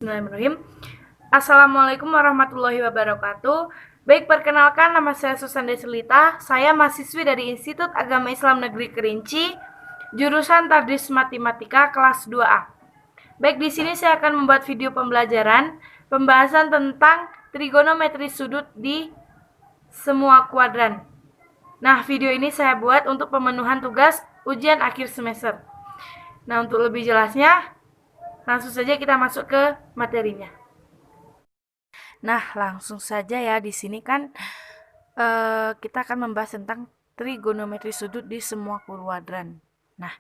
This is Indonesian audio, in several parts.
Bismillahirrahmanirrahim. Assalamualaikum warahmatullahi wabarakatuh. Baik, perkenalkan nama saya Susan Deslita. Saya mahasiswi dari Institut Agama Islam Negeri Kerinci, jurusan Tadris Matematika kelas 2A. Baik, di sini saya akan membuat video pembelajaran pembahasan tentang trigonometri sudut di semua kuadran. Nah, video ini saya buat untuk pemenuhan tugas ujian akhir semester. Nah, untuk lebih jelasnya, langsung saja kita masuk ke materinya. Nah, langsung saja ya. Di sini kan kita akan membahas tentang trigonometri sudut di semua kuadran. Nah,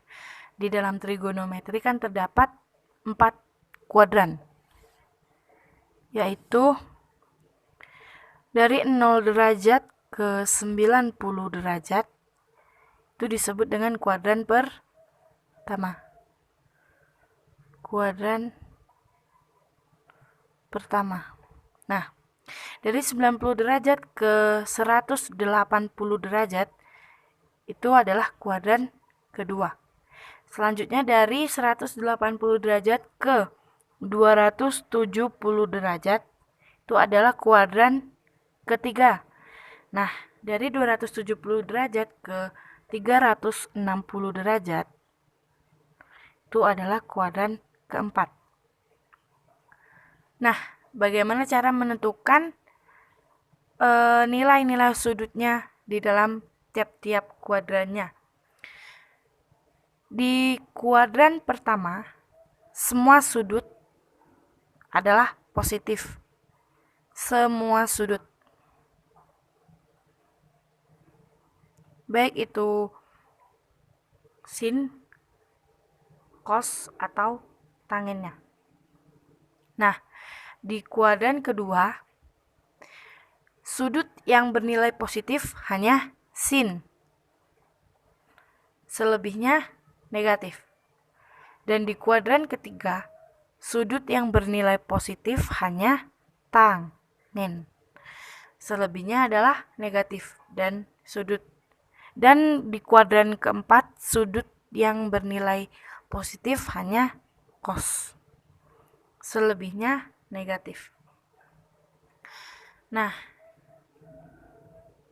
di dalam trigonometri kan terdapat 4 kuadran, yaitu dari 0 derajat ke 90 derajat. Itu disebut dengan kuadran pertama. Kuadran pertama. Nah, dari 90 derajat ke 180 derajat itu adalah kuadran kedua. Selanjutnya dari 180 derajat ke 270 derajat itu adalah kuadran ketiga. Nah, dari 270 derajat ke 360 derajat itu adalah kuadran keempat. Nah, bagaimana cara menentukan nilai-nilai sudutnya di dalam tiap-tiap kuadrannya? Di kuadran pertama, semua sudut adalah positif. Semua sudut. Baik itu sin, cos, atau tangennya. Nah, di kuadran kedua, sudut yang bernilai positif hanya sin. Selebihnya negatif. Dan di kuadran ketiga, sudut yang bernilai positif hanya tangen. Selebihnya adalah negatif dan sudut. Dan di kuadran keempat, sudut yang bernilai positif hanya cos. Selebihnya negatif. Nah,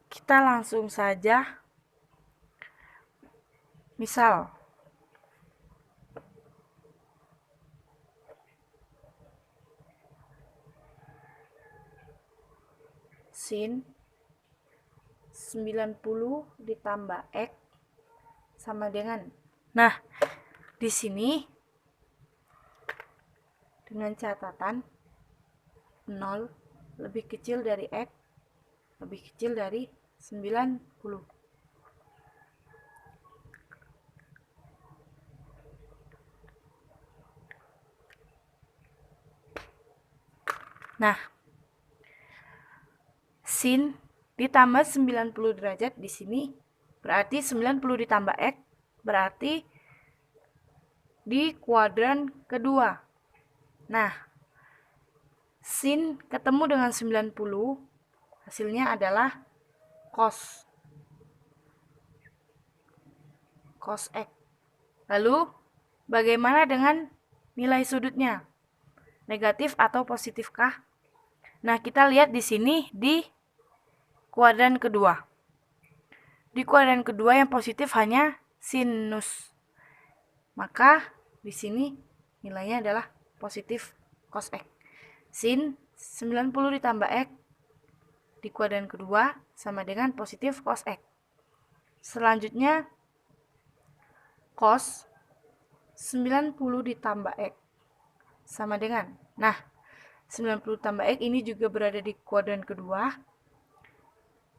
kita langsung saja. Misal, sin 90 ditambah X sama dengan. Nah, di sini dengan catatan 0 lebih kecil dari X lebih kecil dari 90. Nah, sin ditambah 90 derajat di sini berarti 90 ditambah X berarti di kuadran kedua. Nah, sin ketemu dengan 90 hasilnya adalah cos X. Lalu bagaimana dengan nilai sudutnya? Negatif atau positifkah? Nah, kita lihat di sini di kuadran kedua. Di kuadran kedua yang positif hanya sinus. Maka di sini nilainya adalah positif cos X. Sin 90 ditambah X di kuadran kedua sama dengan positif cos X. Selanjutnya cos 90 ditambah X sama dengan. Nah, 90 tambah X ini juga berada di kuadran kedua.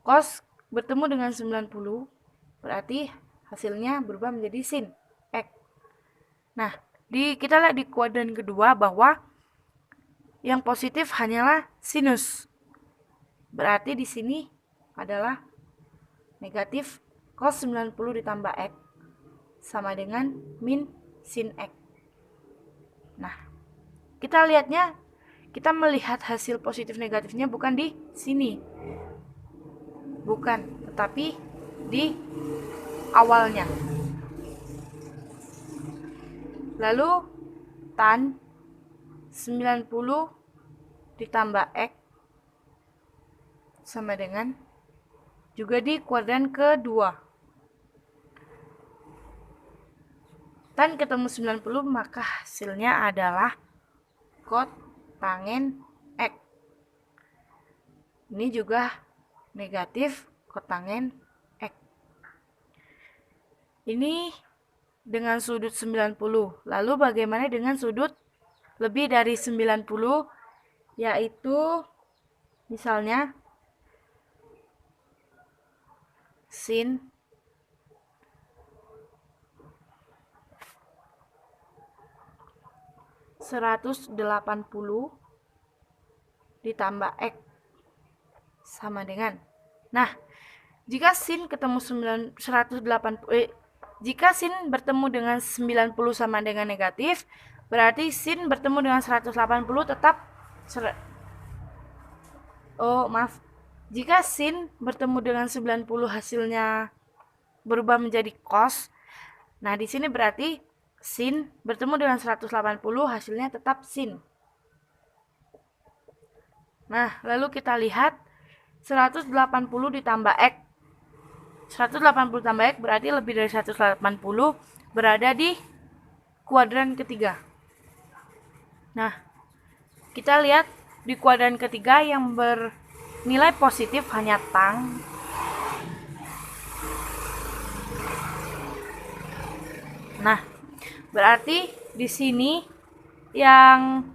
Cos bertemu dengan 90, berarti hasilnya berubah menjadi sin X. Nah, kita lihat di kuadran kedua bahwa yang positif hanyalah sinus. Berarti di sini adalah negatif cos 90 ditambah X sama dengan min sin X. Nah, kita lihatnya, kita melihat hasil positif negatifnya bukan di sini. Bukan, tetapi di awalnya. Lalu tan 90 ditambah X sama dengan juga di kuadran kedua. Tan ketemu 90, maka hasilnya adalah kotangen X. Ini juga negatif kotangen X. Ini dengan sudut 90. Lalu bagaimana dengan sudut lebih dari 90? Yaitu misalnya sin 180 ditambah X sama dengan. Nah, jika sin ketemu 180, jika sin bertemu dengan 90 sama dengan negatif, berarti sin bertemu dengan 180 tetap jika sin bertemu dengan 90 hasilnya berubah menjadi cos. Nah, di sini berarti sin bertemu dengan 180 hasilnya tetap sin. Nah, lalu kita lihat 180 ditambah X. 180 tambah X berarti lebih dari 180 berada di kuadran ketiga. Nah, kita lihat di kuadran ketiga yang bernilai positif hanya tang. Nah, berarti di sini yang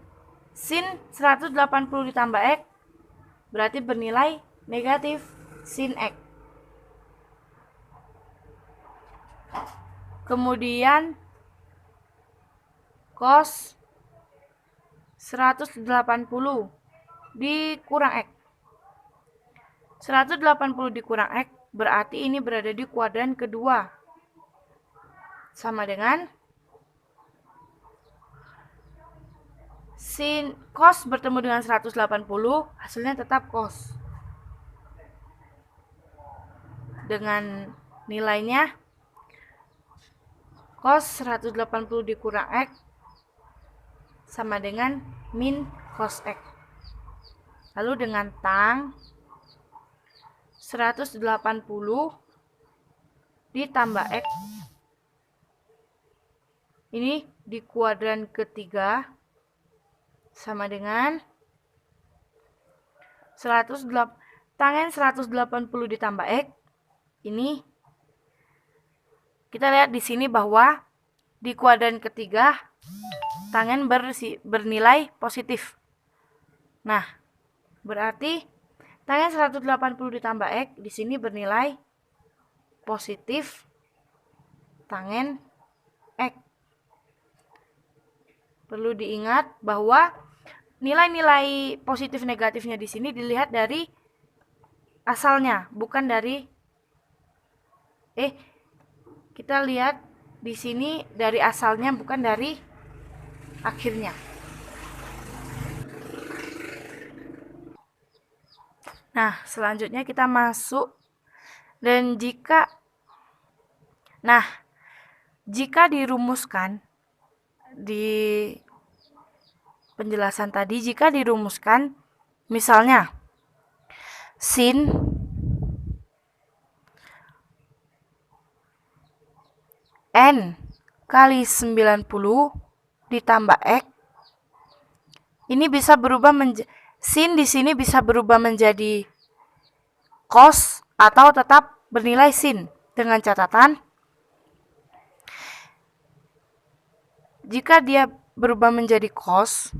sin 180 ditambah X berarti bernilai negatif sin X. Kemudian cos 180 dikurang X. 180 dikurang X berarti ini berada di kuadran kedua. Sama dengan sin cos bertemu dengan 180, hasilnya tetap cos. Dengan nilainya cos 180 dikurang X sama dengan min cos X. Lalu dengan tang 180 ditambah X. Ini di kuadran ketiga sama dengan tangen 180 ditambah X. Ini kita lihat di sini bahwa di kuadran ketiga tangen bernilai positif. Nah, berarti tangen 180 ditambah X di sini bernilai positif tangen X. Perlu diingat bahwa nilai-nilai positif negatifnya di sini dilihat dari asalnya, bukan dari kita lihat di sini dari asalnya, bukan dari akhirnya. Nah, selanjutnya kita masuk dan jika dirumuskan di penjelasan tadi, jika dirumuskan misalnya sin n kali 90 ditambah X, ini bisa berubah sin di sini bisa berubah menjadi cos atau tetap bernilai sin, dengan catatan jika dia berubah menjadi cos,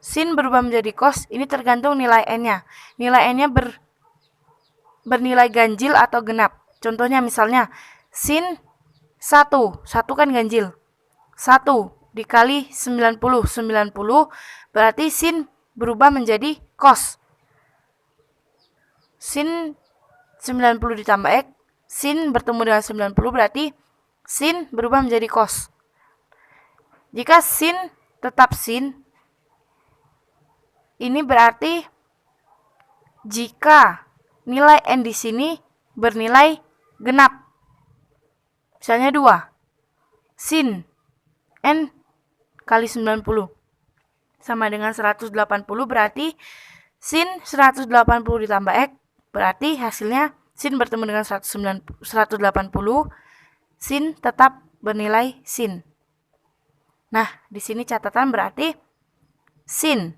sin berubah menjadi cos, ini tergantung nilai n-nya. Nilai n-nya bernilai ganjil atau genap. Contohnya misalnya sin 1 kan ganjil. 1 dikali 90 berarti sin berubah menjadi cos. Sin 90 ditambah X, sin bertemu dengan 90 berarti sin berubah menjadi cos. Jika sin tetap sin, ini berarti jika nilai n di sini bernilai genap. Misalnya 2. Sin n kali 90 sama dengan 180, berarti sin 180 ditambah X, berarti hasilnya sin bertemu dengan 180, sin tetap bernilai sin. Nah, di sini catatan berarti sin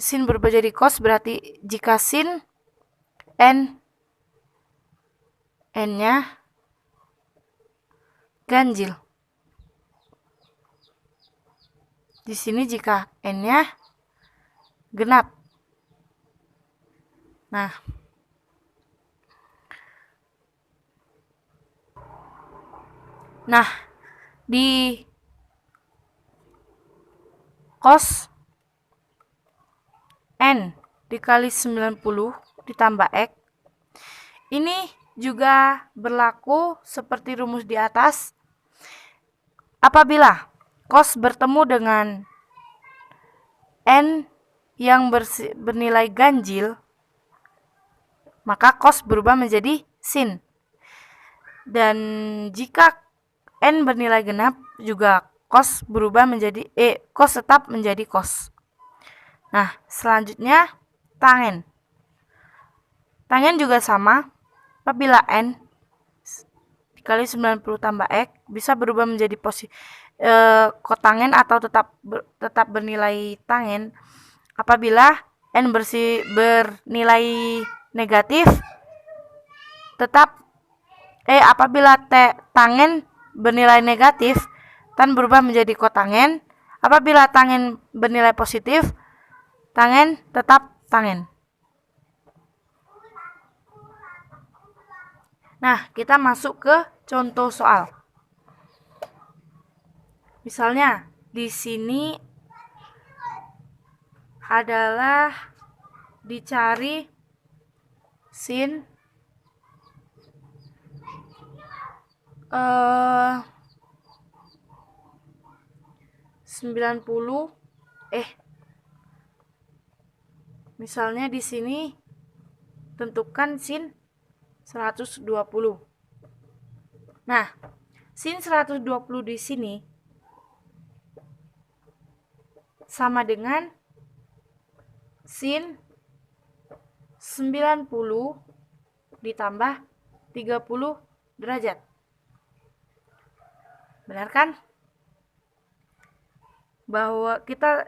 berubah jadi cos, berarti jika sin n-nya ganjil. Di sini jika n-nya genap. Nah, di cos n dikali 90 ditambah X, ini juga berlaku seperti rumus di atas. Apabila cos bertemu dengan n yang bernilai ganjil, maka cos berubah menjadi sin. Dan jika n bernilai genap, juga cos berubah menjadi cos tetap menjadi cos. Nah, selanjutnya tangen. Tangen juga sama. Apabila n dikali 90 tambah X bisa berubah menjadi kotangen atau tetap bernilai tangen apabila n bernilai negatif, tetap apabila tangen bernilai negatif, tan berubah menjadi kotangen. Apabila tangen bernilai positif, tangen tetap tangen. Nah, kita masuk ke contoh soal. Misalnya, di sini adalah dicari sin 90. Misalnya di sini tentukan sin 120. Nah, sin 120 di sini sama dengan sin 90 ditambah 30 derajat. Benar kan? Bahwa kita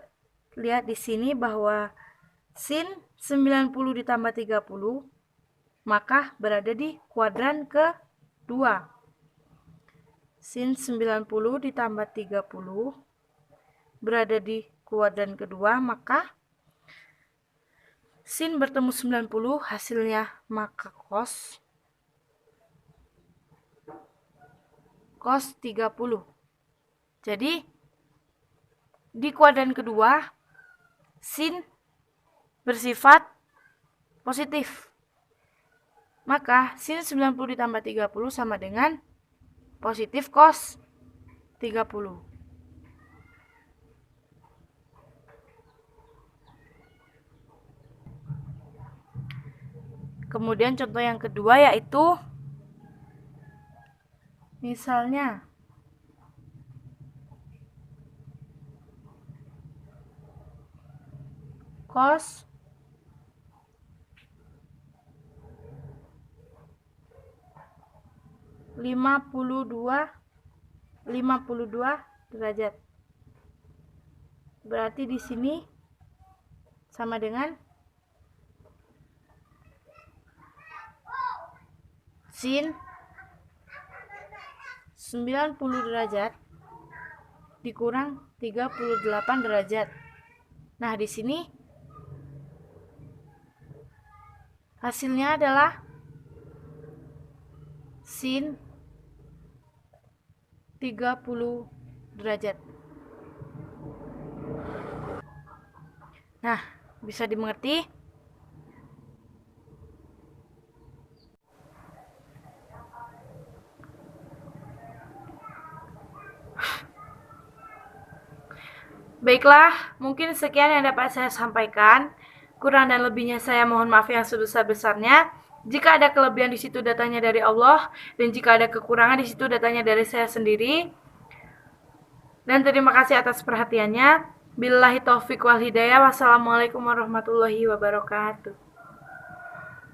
lihat di sini bahwa sin 90 ditambah 30 maka berada di kuadran kedua. Sin 90 ditambah 30 berada di kuadran kedua, maka sin bertemu 90 hasilnya maka cos 30. Jadi di kuadran kedua sin bersifat positif. Maka sin 90 ditambah 30 sama dengan positif cos 30. Kemudian contoh yang kedua yaitu misalnya cos 52 derajat. Berarti di sini sama dengan sin 90 derajat dikurang 38 derajat. Nah, di sini hasilnya adalah sin 30 derajat. Nah, bisa dimengerti? Baiklah, mungkin sekian yang dapat saya sampaikan. Kurang dan lebihnya saya mohon maaf yang sebesar-besarnya. Jika ada kelebihan di situ datanya dari Allah, dan jika ada kekurangan di situ datanya dari saya sendiri. Dan terima kasih atas perhatiannya. Billahi taufik wal hidayah. Wassalamualaikum warahmatullahi wabarakatuh.